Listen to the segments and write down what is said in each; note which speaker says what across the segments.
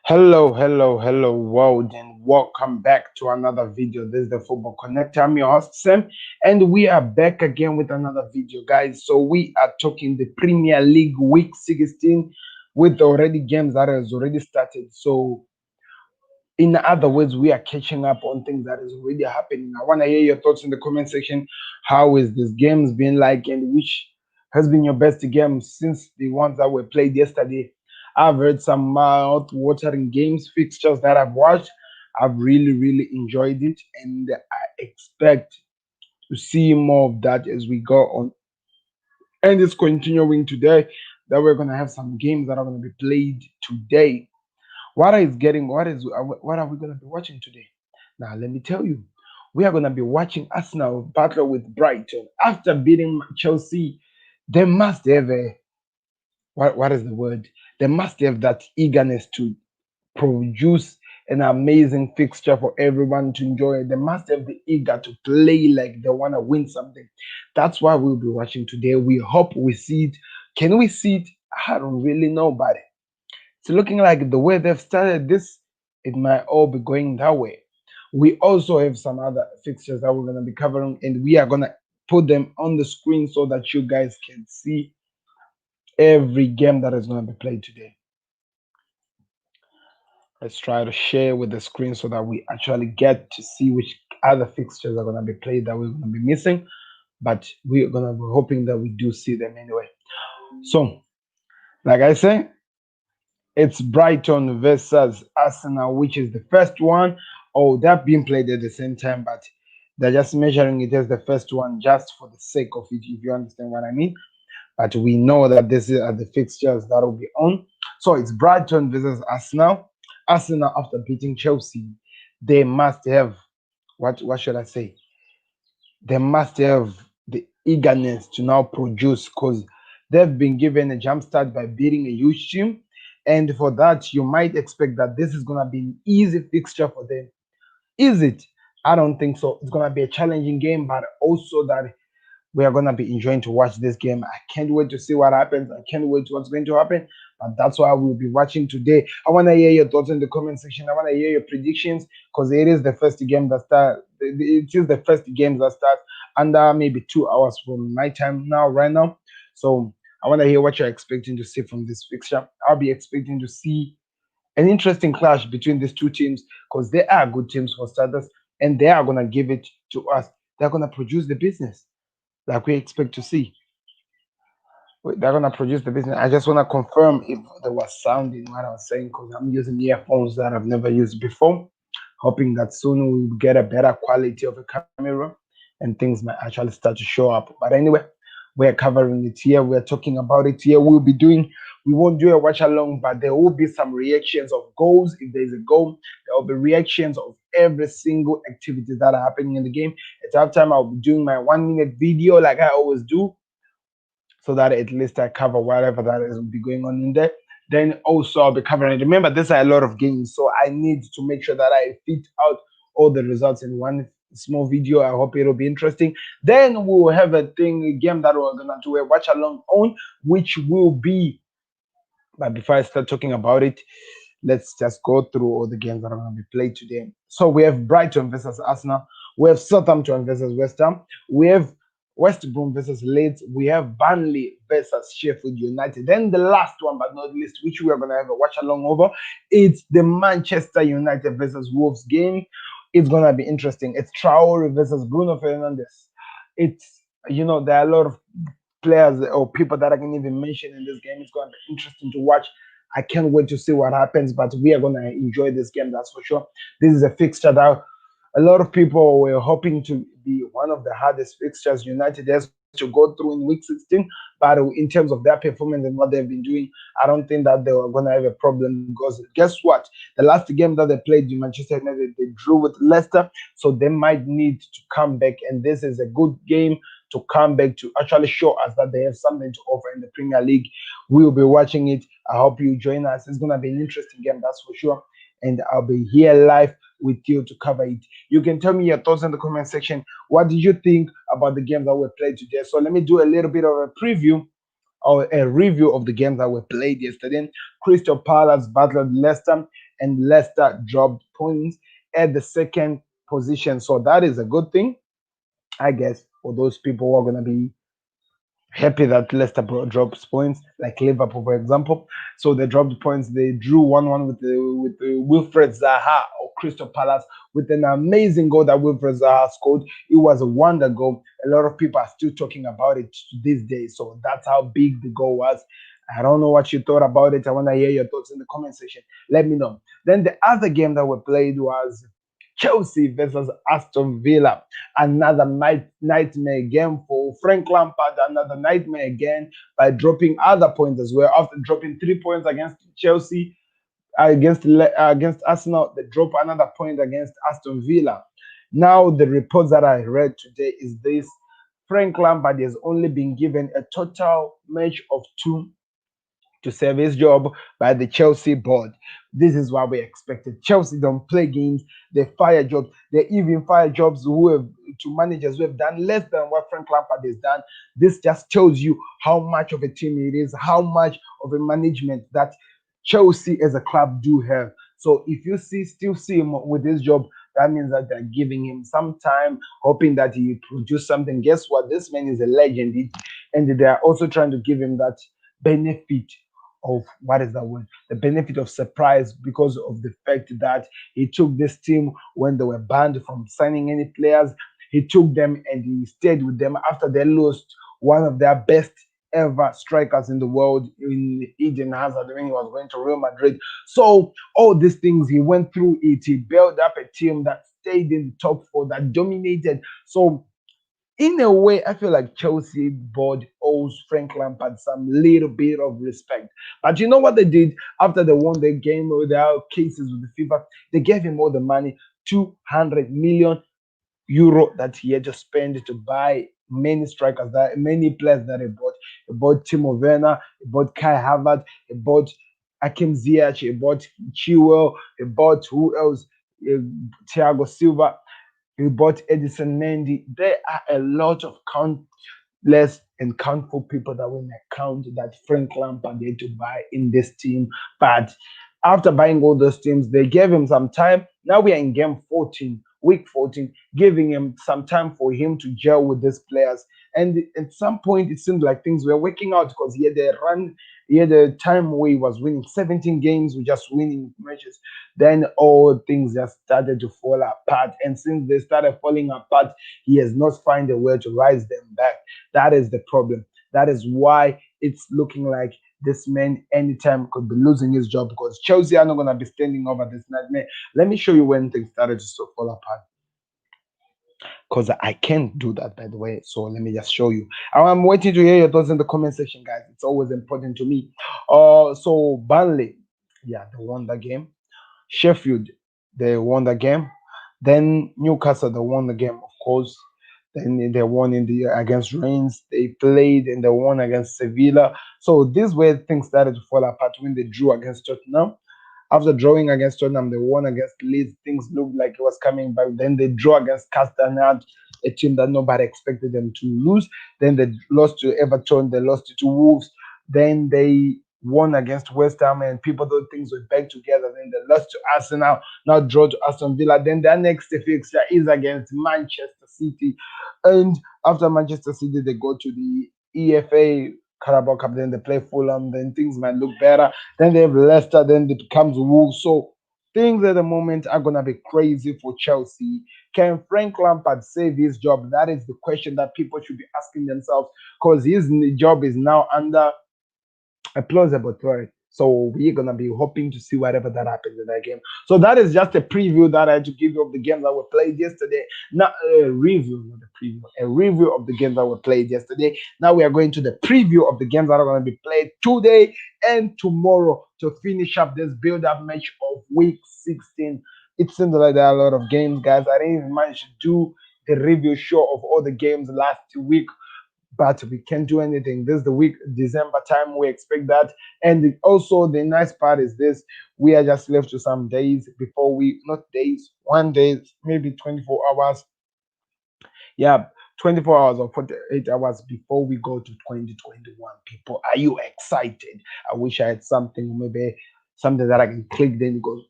Speaker 1: Hello, world, and welcome back to another video. This is the Football Connect. I'm your host, Sam, and we are back again with another video, guys. So, we are talking the Premier League Week 16 with already games that has already started. So, in other words, we are catching up on things that is already happening. I want to hear your thoughts in the comment section. How is this games been like, and which has been your best game since the ones that were played yesterday? I've heard some mouth-watering games fixtures that I've watched. I've really enjoyed it, and I expect to see more of that as we go on. And it's continuing today that we're gonna have some games that are gonna be played today. What are we gonna be watching today? Now let me tell you, we are gonna be watching Arsenal battle with Brighton after beating Chelsea. They must have a what is the word? They must have that eagerness to produce an amazing fixture for everyone to enjoy. They must have the eager to play like they want to win something. That's why we'll be watching today. We hope we see it. Can we see it? I don't really know, but it's looking like the way they've started this, it might all be going that way. We also have some other fixtures that we're going to be covering, and we are going to put them on the screen so that you guys can see every game that is going to be played today. Let's try to share with the screen so that we actually get to see which other fixtures are going to be played that we're going to be missing. But we're going to be hoping that we do see them anyway. So, like I say, it's Brighton versus Arsenal, which is the first one. Oh, they've been played at the same time, but they're just measuring it as the first one just for the sake of it, if you understand what I mean. But we know that this are the fixtures that will be on. So it's Brighton versus Arsenal. Arsenal, after beating Chelsea, they must have what should I say? They must have the eagerness to now produce because they've been given a jump start by beating a huge team. And for that, you might expect that this is gonna be an easy fixture for them. Is it? I don't think so. It's gonna be a challenging game, but also that we are gonna be enjoying to watch this game. I can't wait to see what happens. I can't wait to what's going to happen. But that's why we'll be watching today. I wanna hear your thoughts in the comment section. I wanna hear your predictions because it is the first game that start. It is the first game that starts under maybe 2 hours from my time now, right now. So I wanna hear what you're expecting to see from this fixture. I'll be expecting to see an interesting clash between these two teams because they are good teams for starters, and they are gonna give it to us. They're gonna produce the business like we expect to see. They're gonna produce the business. I just wanna confirm if there was sound in what I was saying because I'm using earphones that I've never used before. Hoping that soon we'll get a better quality of a camera and things might actually start to show up. But anyway, we're covering it here. We're talking about it here. We won't do a watch along, but there will be some reactions of goals. If there's a goal, there will be reactions of every single activities that are happening in the game. At halftime, I'll be doing my 1 minute video like I always do so that at least I cover whatever that is will be going on in there. Then also I'll be covering. Remember, there's a lot of games, so I need to make sure that I fit out all the results in one small video. I hope it'll be interesting. Then we'll have a game that we're gonna do a watch along on, which will be. But before I start talking about it, let's just go through all the games that are going to be played today. So we have Brighton versus Arsenal. We have Southampton versus West Ham. We have West Brom versus Leeds. We have Burnley versus Sheffield United. Then the last one, but not least, which we are going to have a watch along over, it's the Manchester United versus Wolves game. It's going to be interesting. It's Traore versus Bruno Fernandes. It's, there are a lot of players or people that I can even mention in this game. It's going to be interesting to watch. I can't wait to see what happens, but we are going to enjoy this game, that's for sure. This is a fixture that a lot of people were hoping to be one of the hardest fixtures United has to go through in week 16. But in terms of their performance and what they've been doing, I don't think that they were going to have a problem because guess what? The last game that they played in Manchester United, they drew with Leicester, so they might need to come back. And this is a good game to come back to actually show us that they have something to offer in the Premier League. We'll be watching it. I hope you join us. It's going to be an interesting game, that's for sure. And I'll be here live with you to cover it. You can tell me your thoughts in the comment section. What did you think about the games that were played today? So let me do a little bit of a preview or a review of the games that were played yesterday. Crystal Palace battled Leicester, and Leicester dropped points at the second position. So that is a good thing, I guess, for those people who are going to be happy that Leicester drops points, like Liverpool, for example. So they dropped points. They drew 1-1 with Wilfred Zaha of Crystal Palace with an amazing goal that Wilfred Zaha scored. It was a wonder goal. A lot of people are still talking about it to this day. So that's how big the goal was. I don't know what you thought about it. I want to hear your thoughts in the comment section. Let me know. Then the other game that we played was Chelsea versus Aston Villa. Another nightmare game for Frank Lampard. Another nightmare again by dropping other points as well. After dropping 3 points against Chelsea, against Arsenal, they drop another point against Aston Villa. Now the reports that I read today is this: Frank Lampard has only been given a total match of two to serve his job by the Chelsea board. This is what we expected. Chelsea don't play games, they fire jobs. They even fire jobs who have to managers who have done less than what Frank Lampard has done. This just tells you how much of a team it is, how much of a management that Chelsea as a club do have. So if you still see him with this job, that means that they're giving him some time, hoping that he produce something. Guess what? This man is a legend, and they are also trying to give him that benefit of what is that word? The benefit of surprise because of the fact that he took this team when they were banned from signing any players. He took them and he stayed with them after they lost one of their best ever strikers in the world in Eden Hazard when he was going to Real Madrid. So all these things he went through it. He built up a team that stayed in the top four, that dominated. So in a way, I feel like Chelsea board owes Frank Lampard some little bit of respect. But you know what they did after they won the game without cases with the FIFA? They gave him all the money, 200 million euro that he had to spend to buy many players that he bought. He bought Timo Werner, he bought Kai Havertz, he bought Akim Ziyech, he bought Chilwell, he bought who else? Uh, Thiago Silva. He bought Edison Mendy. There are a lot of countless and countful people that we may count that Frank Lampard had to buy in this team. But after buying all those teams, they gave him some time. Now we are in game 14, week 14, giving him some time for him to gel with these players. And at some point, it seemed like things were working out because he had a time where he was winning 17 games, with just winning matches. Then all things just started to fall apart. And since they started falling apart, he has not found a way to rise them back. That is the problem. That is why it's looking like this man anytime could be losing his job because Chelsea are not going to be standing over this nightmare. Let me show you when things started to fall apart because I can't do that, by the way. So let me just show you. I'm waiting to hear your thoughts in the comment section, guys. It's always important to me. So Burnley, yeah, they won the game. Sheffield, they won the game. Then Newcastle, they won the game, of course. Then they won in the against Reims. They played and they won against Sevilla. So this way things started to fall apart when they drew against Tottenham. After drawing against Tottenham, they won against Leeds. Things looked like it was coming back. Then they drew against Castagnard, a team that nobody expected them to lose. Then they lost to Everton. They lost to Wolves. Then they won against West Ham, and people thought things were back together. Then they lost to Arsenal. Now draw to Aston Villa. Then their next fixture is against Manchester City, and after Manchester City, they go to the EFA Carabao Cup. Then they play Fulham. Then things might look better. Then they have Leicester. Then it becomes Wolves. So things at the moment are gonna be crazy for Chelsea. Can Frank Lampard save his job? That is the question that people should be asking themselves because his job is now under a plausible threat. So we're gonna be hoping to see whatever that happens in that game. So that is just a preview that I had to give you of the games that were played yesterday. Not a review, not a preview, a review of the games that were played yesterday. Now we are going to the preview of the games that are going to be played today and tomorrow to finish up this build-up match of week 16. It seems like there are a lot of games, guys. I didn't even manage to do the review show of all the games last week, but we can't do anything. This is the week, December time. We expect that. And also, the nice part is this: we are just left to some days before we, not days, one day, maybe 24 hours, yeah, 24 hours or 48 hours before we go to 2021. People, are you excited? I wish I had something, maybe something that I can click, then it goes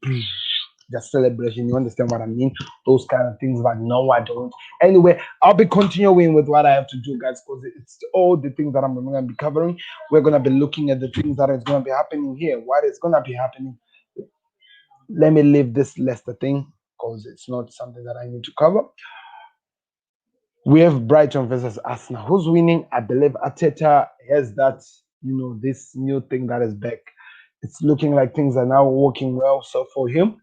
Speaker 1: just celebration. You understand what I mean? Those kind of things, but no, I don't. Anyway, I'll be continuing with what I have to do, guys, because it's all the things that I'm going to be covering. We're going to be looking at the things that is going to be happening here. What is going to be happening? Let me leave this Leicester thing because it's not something that I need to cover. We have Brighton versus Arsenal. Who's winning? I believe Arteta has that, this new thing that is back. It's looking like things are now working well. So for him,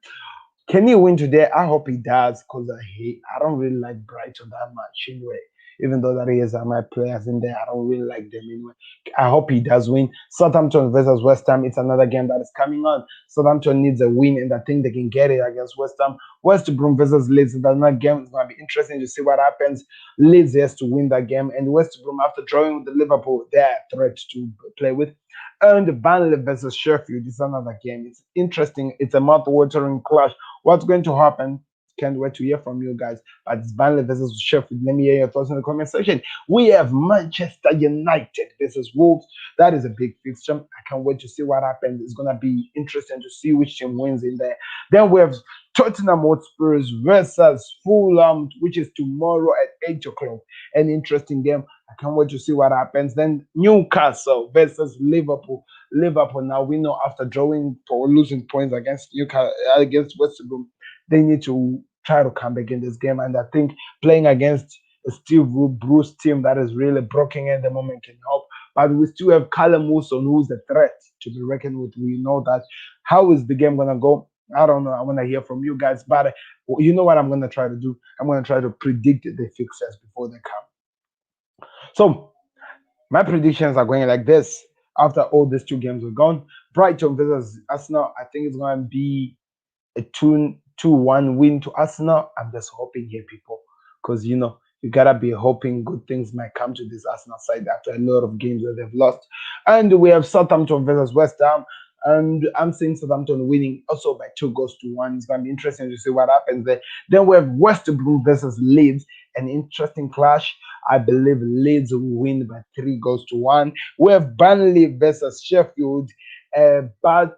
Speaker 1: can he win today? I hope he does because I don't really like Brighton that much anyway. Even though that he has my players in there, I don't really like them anyway. I hope he does win. Southampton versus West Ham. It's another game that is coming on. Southampton needs a win, and I think they can get it against West Ham. West Brom versus Leeds. Another game is going to be interesting to see what happens. Leeds has to win that game, and West Brom, after drawing with the Liverpool, they're a threat to play with. And Burnley versus Sheffield is another game. It's interesting. It's a mouth-watering clash. What's going to happen? Can't wait to hear from you guys. But it's Burnley versus Sheffield. Let me hear your thoughts in the comment section. We have Manchester United versus Wolves. That is a big fixture. I can't wait to see what happens. It's gonna be interesting to see which team wins in there. Then we have Tottenham Hotspurs versus Fulham, which is tomorrow at 8 o'clock. An interesting game. I can't wait to see what happens. Then Newcastle versus Liverpool. Liverpool now we know after drawing or losing points against Newcastle against West Brom, they need to try to come back in this game. And I think playing against a Steve Bruce team that is really broken at the moment can help. But we still have Callum Wilson, who's a threat to be reckoned with. We know that. How is the game gonna go? I don't know. I want to hear from you guys. But you know what I'm gonna try to do? I'm gonna try to predict the fixtures before they come. So my predictions are going like this. After all these two games are gone, Brighton versus Arsenal, I think it's going to be a 2-1 win to Arsenal. I'm just hoping here, people, because you gotta be hoping good things might come to this Arsenal side after a lot of games that they've lost. And we have Southampton versus West Ham. And I'm seeing Southampton winning also by 2 goals to 1. It's gonna be interesting to see what happens there. Then we have West Brom versus Leeds, an interesting clash. I believe Leeds will win by 3 goals to 1. We have Burnley versus Sheffield, a fight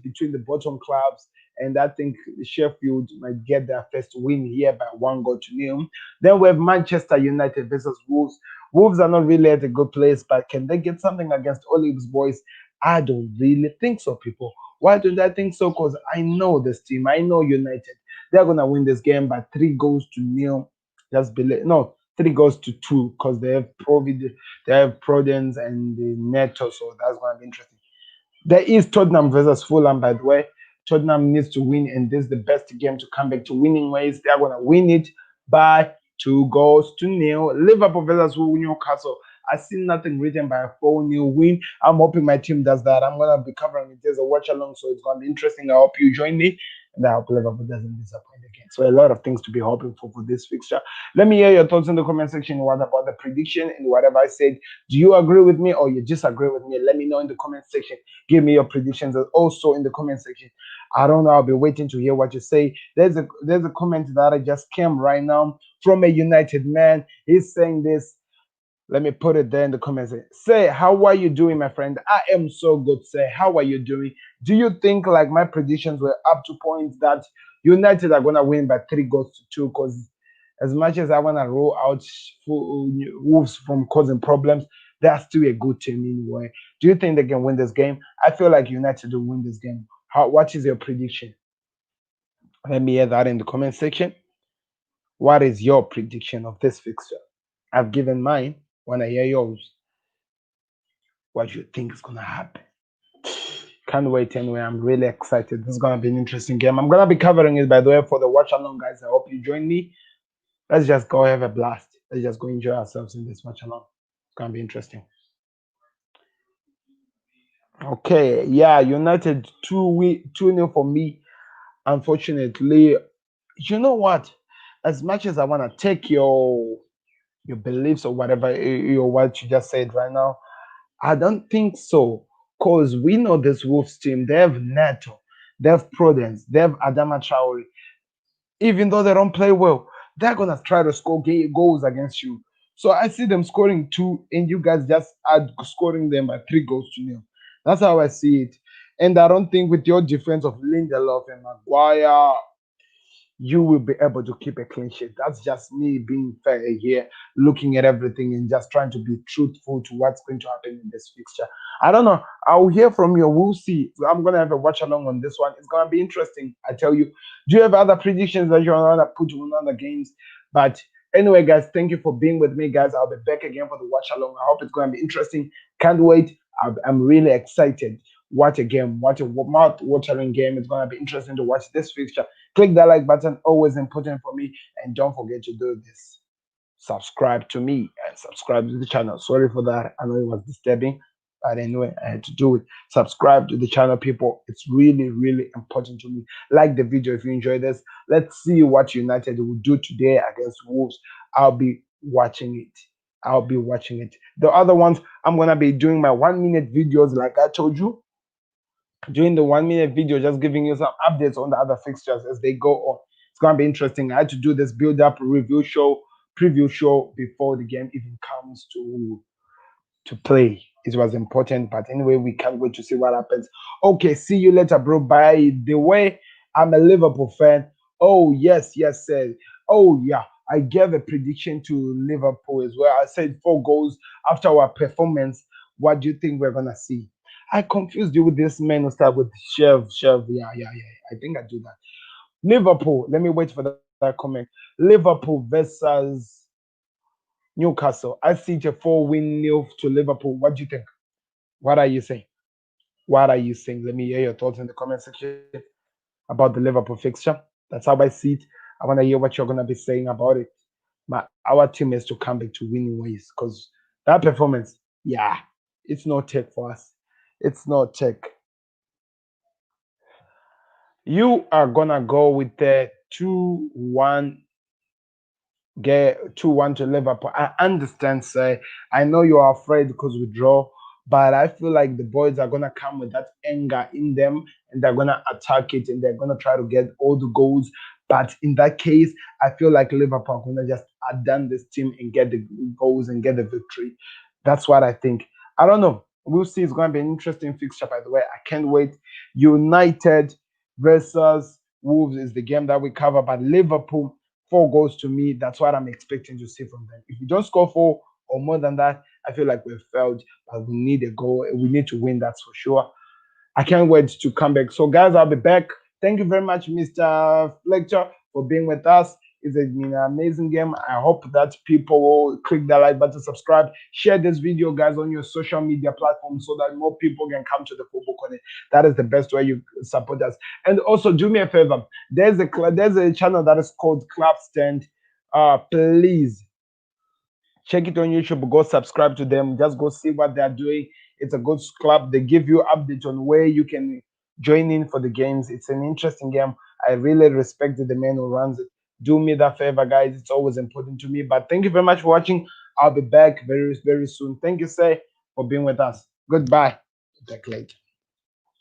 Speaker 1: between the bottom clubs, and I think Sheffield might get their first win here by 1 goal to 0. Then we have Manchester United versus Wolves. Wolves are not really at a good place, but can they get something against Olive's boys? I don't really think so, people. Why don't I think so? Because I know this team. I know United. They're gonna win this game by 3 goals to 0. Just believe no 3 goals to 2 because they have Prudence and the Neto, so that's gonna be interesting. There is Tottenham versus Fulham, by the way. Tottenham needs to win, and this is the best game to come back to winning ways. They're going to win it by 2 goals to 0. Liverpool versus Newcastle. I see nothing written by a 4-0 win. I'm hoping my team does that. I'm going to be covering it as a watch along, so it's going to be interesting. I hope you join me, and I hope Liverpool doesn't disappoint again. So, a lot of things to be hoping for this fixture. Let me hear your thoughts in the comment section. What about the prediction and whatever I said? Do you agree with me or you disagree with me? Let me know in the comment section. Give me your predictions also in the comment section. I don't know. I'll be waiting to hear what you say. There's a comment that I just came right now from a United man. He's saying this. Let me put it there in the comments. Say, how are you doing, my friend? I am so good. Say, how are you doing? Do you think like my predictions were up to points that United are gonna win by 3 goals to 2? Because as much as I wanna roll out Wolves from causing problems, they are still a good team anyway. Do you think they can win this game? I feel like United will win this game. What is your prediction? Let me hear that in the comment section. What is your prediction of this fixture? I've given mine. When I hear yours, what you think is gonna happen? Can't wait anyway. I'm really excited. This is gonna be an interesting game. I'm gonna be covering it, by the way, for the watch along, guys. I hope you join me. Let's just go have a blast. Let's just go enjoy ourselves in this watch along. It's gonna be interesting. Okay, yeah, United 2-0 for me. Unfortunately, you know what? As much as I wanna take your beliefs or whatever your what you just said right now, I don't think so. Because we know this Wolves team, they have Neto, they have Prudence, they have Adama Traore. Even though they don't play well, they're gonna try to score goals against you. So I see them scoring two, and you guys just add scoring them by 3 goals to nil. That's how I see it. And I don't think with your defense of Lindelof and Maguire, you will be able to keep a clean sheet. That's just me being fair here, looking at everything and just trying to be truthful to what's going to happen in this fixture. I don't know. I'll hear from you. We'll see. I'm gonna have a watch along on this one. It's gonna be interesting. I tell you. Do you have other predictions that you want to put on other games? But anyway, guys, thank you for being with me, guys. I'll be back again for the watch along. I hope it's gonna be interesting. Can't wait. I'm really excited. What a game! What a mouth-watering game! It's gonna be interesting to watch this fixture. Click that like button, always important for me. And don't forget to do this. Subscribe to me and subscribe to the channel. Sorry for that. I know it was disturbing, but anyway, I had to do it. Subscribe to the channel, people. It's really, really important to me. Like the video if you enjoy this. Let's see what United will do today against Wolves. I'll be watching it. I'll be watching it. The other ones, I'm gonna be doing my 1 minute videos, like I told you, doing the 1 minute video, just giving you some updates on the other fixtures as they go on. It's gonna be interesting. I had to do this build up review show, preview show before the game even comes to play. It was important, but anyway, we can't wait to see what happens. Okay, see you later, bro. By the way, I'm a Liverpool fan. Oh yes, yes, sir. Oh yeah, I gave a prediction to Liverpool as well. I said 4 goals after our performance. What do you think we're gonna see? I confused you with this man who started with Chev. Yeah, yeah, yeah. I think I do that. Liverpool. Let me wait for that comment. Liverpool versus Newcastle. I see it a 4-win nil to Liverpool. What do you think? What are you saying? What are you saying? Let me hear your thoughts in the comment section about the Liverpool fixture. That's how I see it. I want to hear what you're gonna be saying about it. Our team is to come back to winning ways because that performance, yeah, it's no tech for us. It's no tech. You are gonna go with the 2-1, get 2-1 to Liverpool. I understand, sir. I know you are afraid because we draw, but I feel like the boys are gonna come with that anger in them and they're gonna attack it and they're gonna try to get all the goals. But in that case, I feel like Liverpool are gonna just down this team and get the goals and get the victory. That's what I think. I don't know. We'll see. It's gonna be an interesting fixture, by the way. I can't wait. United versus Wolves is the game that we cover, but Liverpool 4 goals to me. That's what I'm expecting to see from them. If we don't score 4 or more than that, I feel like we've failed. But we need a goal. We need to win. That's for sure. I can't wait to come back. So, guys, I'll be back. Thank you very much, Mr. Fletcher, for being with us. It's been an amazing game. I hope that people will click the like button, subscribe, share this video, guys, on your social media platforms so that more people can come to the Football Corner. That is the best way you support us. And also, do me a favor. There's a channel that is called Club Stand. Please check it on YouTube. Go subscribe to them. Just go see what they're doing. It's a good club. They give you updates on where you can join in for the games. It's an interesting game. I really respect the man who runs it. Do me that favor, guys. It's always important to me. But thank you very much for watching. I'll be back very, very soon. Thank you, sir, for being with us. Goodbye. Back later.